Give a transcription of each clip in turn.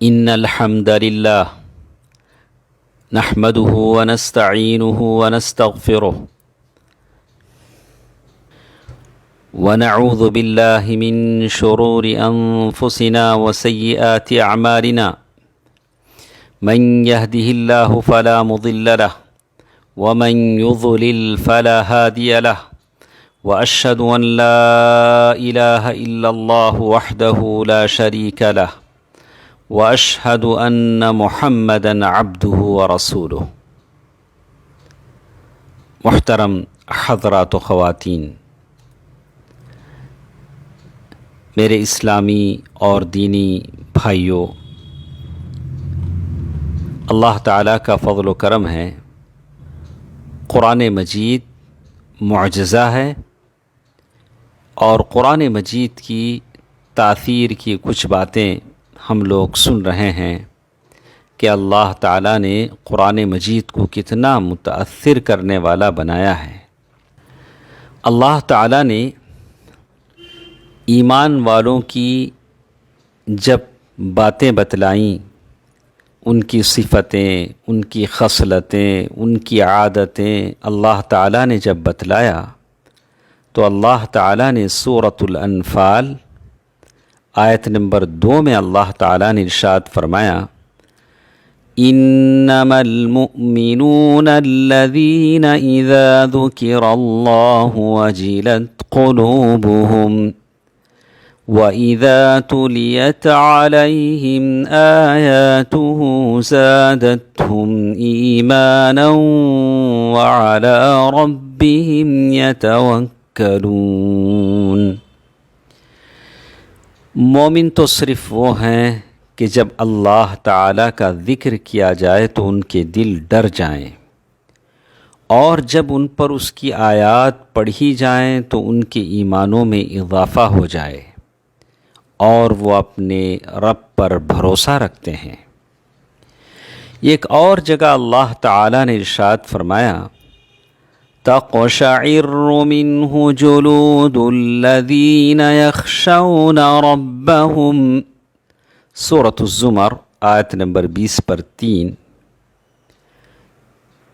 إن الحمد لله نحمده ونستعينه ونستغفره ونعوذ بالله من شرور أنفسنا وسيئات أعمالنا من يهده الله فلا مضل له ومن يضلل فلا هادي له وأشهد أن لا إله إلا الله وحده لا شريك له وأشهد أن محمدًا عبده ورسوله۔ محترم حضرات و خواتین، میرے اسلامی اور دینی بھائیوں، اللہ تعالیٰ کا فضل و کرم ہے، قرآن مجید معجزہ ہے، اور قرآن مجید کی تاثیر کی کچھ باتیں ہم لوگ سن رہے ہیں کہ اللہ تعالیٰ نے قرآن مجید کو کتنا متاثر کرنے والا بنایا ہے۔ اللہ تعالیٰ نے ایمان والوں کی جب باتیں بتلائیں، ان کی صفتیں، ان کی خصلتیں، ان کی عادتیں اللہ تعالیٰ نے جب بتلایا تو اللہ تعالیٰ نے سورۃ الانفال آیت نمبر 2 میں اللہ تعالیٰ نے ارشاد فرمایا، انما المؤمنون الذین اذا ذکر اللہ وجلت قلوبهم وَإِذَا تُلِيَتْ عَلَيْهِمْ آيَاتُهُ زَادَتْهُمْ إِيمَانًا وَعَلَى رَبِّهِمْ يَتَوَكَّلُونَ۔ مومن تو صرف وہ ہیں کہ جب اللہ تعالیٰ کا ذکر کیا جائے تو ان کے دل ڈر جائیں، اور جب ان پر اس کی آیات پڑھی جائیں تو ان کے ایمانوں میں اضافہ ہو جائے، اور وہ اپنے رب پر بھروسہ رکھتے ہیں۔ ایک اور جگہ اللہ تعالیٰ نے ارشاد فرمایا، تقشعر منہ جلود الذین یخشون ربهم، سورۃ الزمر آیت نمبر 20 پر 3۔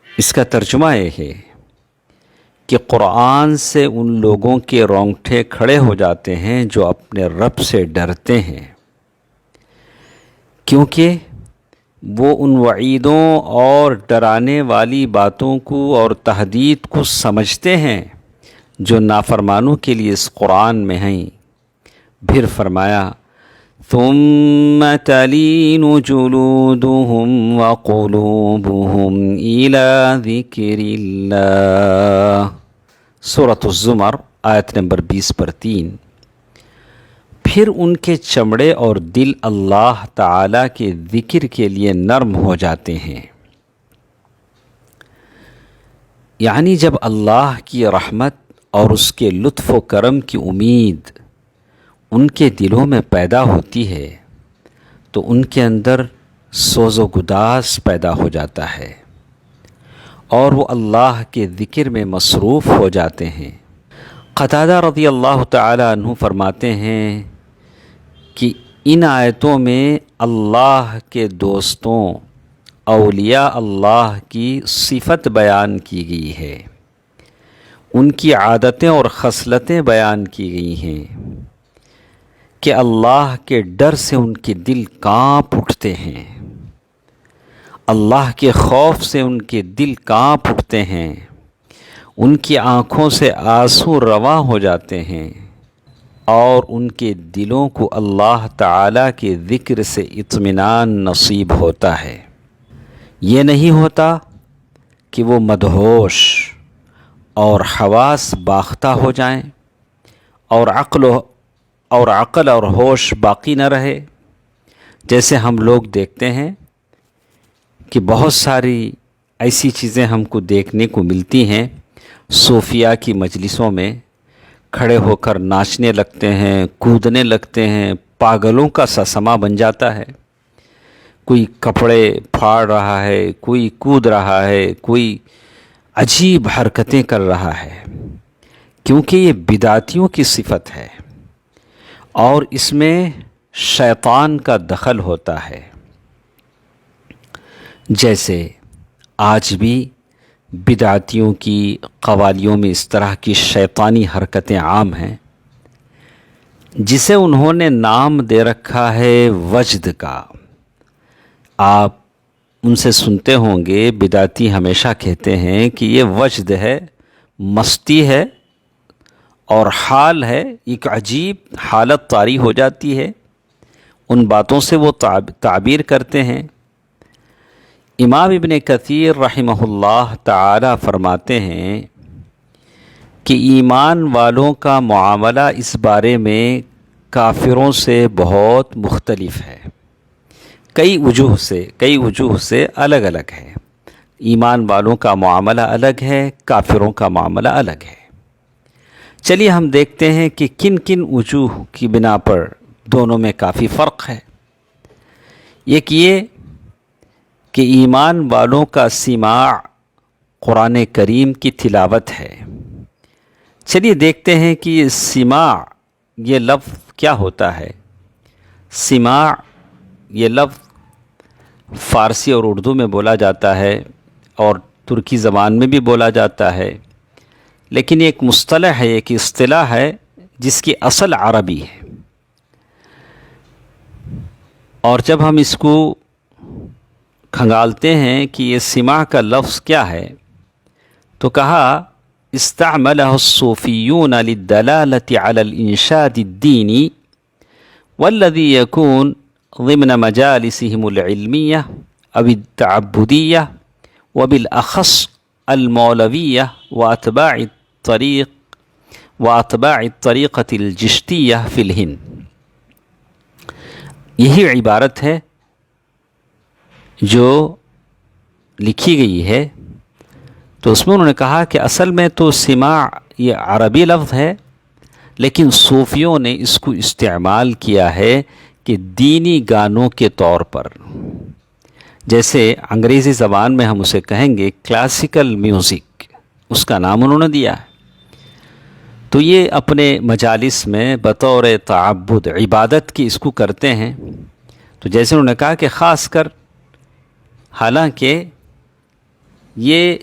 اس کا ترجمہ یہ ہے کہ قرآن سے ان لوگوں کے رونگٹے کھڑے ہو جاتے ہیں جو اپنے رب سے ڈرتے ہیں، کیونکہ وہ ان وعیدوں اور ڈرانے والی باتوں کو اور تہدید کو سمجھتے ہیں جو نافرمانوں کے لیے اس قرآن میں ہیں۔ پھر فرمایا، ثم تلین جلودهم وقلوبهم الى ذکر اللہ، سورۃ الزمر آیت نمبر 20 پر 3۔ پھر ان کے چمڑے اور دل اللہ تعالیٰ کے ذکر کے لیے نرم ہو جاتے ہیں۔ یعنی جب اللہ کی رحمت اور اس کے لطف و کرم کی امید ان کے دلوں میں پیدا ہوتی ہے تو ان کے اندر سوز و گداز پیدا ہو جاتا ہے، اور وہ اللہ کے ذکر میں مصروف ہو جاتے ہیں۔ قتادہ رضی اللہ تعالی عنہ فرماتے ہیں کہ ان آیتوں میں اللہ کے دوستوں، اولیاء اللہ کی صفت بیان کی گئی ہے، ان کی عادتیں اور خصلتیں بیان کی گئی ہیں کہ اللہ کے ڈر سے ان کے دل کانپ اٹھتے ہیں، اللہ کے خوف سے ان کے دل کانپ اٹھتے ہیں، ان کی آنکھوں سے آنسو رواں ہو جاتے ہیں، اور ان کے دلوں کو اللہ تعالیٰ کے ذکر سے اطمینان نصیب ہوتا ہے۔ یہ نہیں ہوتا کہ وہ مدہوش اور حواس باختہ ہو جائیں اور عقل اور ہوش باقی نہ رہے۔ جیسے ہم لوگ دیکھتے ہیں کہ بہت ساری ایسی چیزیں ہم کو دیکھنے کو ملتی ہیں، صوفیہ کی مجلسوں میں کھڑے ہو کر ناچنے لگتے ہیں، کودنے لگتے ہیں، پاگلوں کا سا سما بن جاتا ہے۔ کوئی کپڑے پھاڑ رہا ہے، کوئی کود رہا ہے، کوئی عجیب حرکتیں کر رہا ہے، کیونکہ یہ بدعتیوں کی صفت ہے اور اس میں شیطان کا دخل ہوتا ہے۔ جیسے آج بھی بدعتیوں کی قوالیوں میں اس طرح کی شیطانی حرکتیں عام ہیں، جسے انہوں نے نام دے رکھا ہے وجد کا۔ آپ ان سے سنتے ہوں گے، بدعتی ہمیشہ کہتے ہیں کہ یہ وجد ہے، مستی ہے اور حال ہے، ایک عجیب حالت طاری ہو جاتی ہے، ان باتوں سے وہ تعبیر کرتے ہیں۔ امام ابن کثیر رحمہ اللہ تعالی فرماتے ہیں کہ ایمان والوں کا معاملہ اس بارے میں کافروں سے بہت مختلف ہے، کئی وجوہ سے الگ الگ ہے۔ ایمان والوں کا معاملہ الگ ہے، کافروں کا معاملہ الگ ہے۔ چلیے ہم دیکھتے ہیں کہ کن کن وجوہ کی بنا پر دونوں میں کافی فرق ہے۔ ایک یہ کہ ایمان والوں کا سماع قرآن کریم کی تلاوت ہے۔ چلیے دیکھتے ہیں کہ یہ سماع یہ لفظ کیا ہوتا ہے۔ سماع یہ لفظ فارسی اور اردو میں بولا جاتا ہے اور ترکی زبان میں بھی بولا جاتا ہے، لیکن یہ ایک مصطلح ہے، ایک اصطلاح ہے جس کی اصل عربی ہے، اور جب ہم اس کو کھنگالتے ہیں کہ یہ سماع کا لفظ کیا ہے تو کہا استعملہ الصوفیون للدلالة على الانشاد الدینی والذی یکون ضمن مجالسهم العلمیہ او التعبدیہ وبالاخص المولویہ واتباع الطریقة الجشتیہ فی الہند۔ یہی عبارت ہے جو لکھی گئی ہے، تو اس میں انہوں نے کہا کہ اصل میں تو سماع یہ عربی لفظ ہے، لیکن صوفیوں نے اس کو استعمال کیا ہے کہ دینی گانوں کے طور پر، جیسے انگریزی زبان میں ہم اسے کہیں گے کلاسیکل میوزک، اس کا نام انہوں نے دیا ہے۔ تو یہ اپنے مجالس میں بطور تعبد عبادت کی اس کو کرتے ہیں۔ تو جیسے انہوں نے کہا کہ خاص کر حالانکہ یہ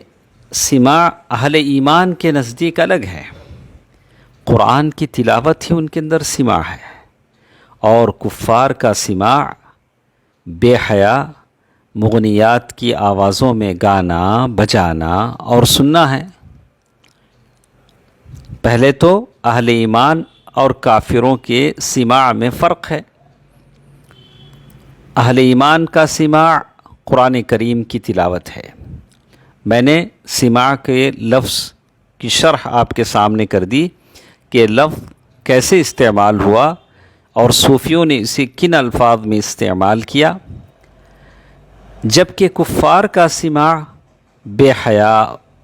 سماع اہل ایمان کے نزدیک الگ ہے، قرآن کی تلاوت ہی ان کے اندر سماع ہے، اور کفار کا سماع بے حیا مغنیات کی آوازوں میں گانا بجانا اور سننا ہے۔ پہلے تو اہل ایمان اور کافروں کے سماع میں فرق ہے۔ اہل ایمان کا سماع قرآن کریم کی تلاوت ہے۔ میں نے سماع کے لفظ کی شرح آپ کے سامنے کر دی کہ لفظ کیسے استعمال ہوا اور صوفیوں نے اسے کن الفاظ میں استعمال کیا، جبکہ کفار کا سماع بے حیا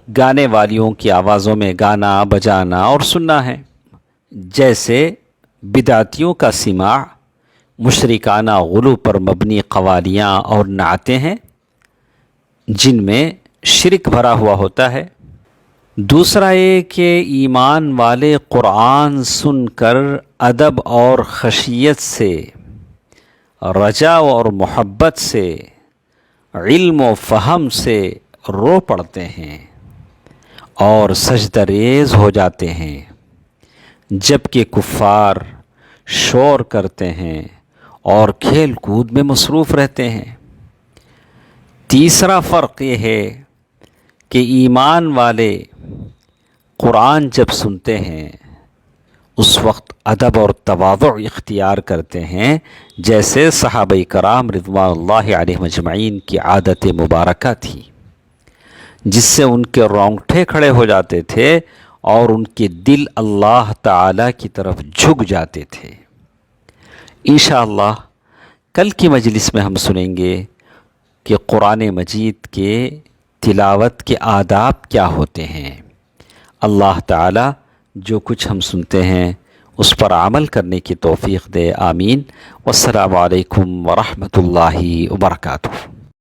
گانے والیوں کی آوازوں میں گانا بجانا اور سننا ہے، جیسے بدعتیوں کا سماع مشرکانہ غلو پر مبنی قوالیاں اور نعتیں ہیں جن میں شرک بھرا ہوا ہوتا ہے۔ دوسرا یہ کہ ایمان والے قرآن سن کر ادب اور خشیت سے، رجا اور محبت سے، علم و فہم سے رو پڑتے ہیں اور سجدہ ریز ہو جاتے ہیں، جبکہ کفار شور کرتے ہیں اور کھیل کود میں مصروف رہتے ہیں۔ تیسرا فرق یہ ہے کہ ایمان والے قرآن جب سنتے ہیں اس وقت ادب اور تواضع اختیار کرتے ہیں، جیسے صحابہ کرام رضوان اللہ علیہم اجمعین کی عادت مبارکہ تھی، جس سے ان کے رونگٹے کھڑے ہو جاتے تھے اور ان کے دل اللہ تعالی کی طرف جھک جاتے تھے۔ انشاءاللہ کل کی مجلس میں ہم سنیں گے کہ قرآن مجید کے تلاوت کے آداب کیا ہوتے ہیں۔ اللہ تعالی جو کچھ ہم سنتے ہیں اس پر عمل کرنے کی توفیق دے، آمین۔ والسلام علیکم ورحمۃ اللہ وبرکاتہ۔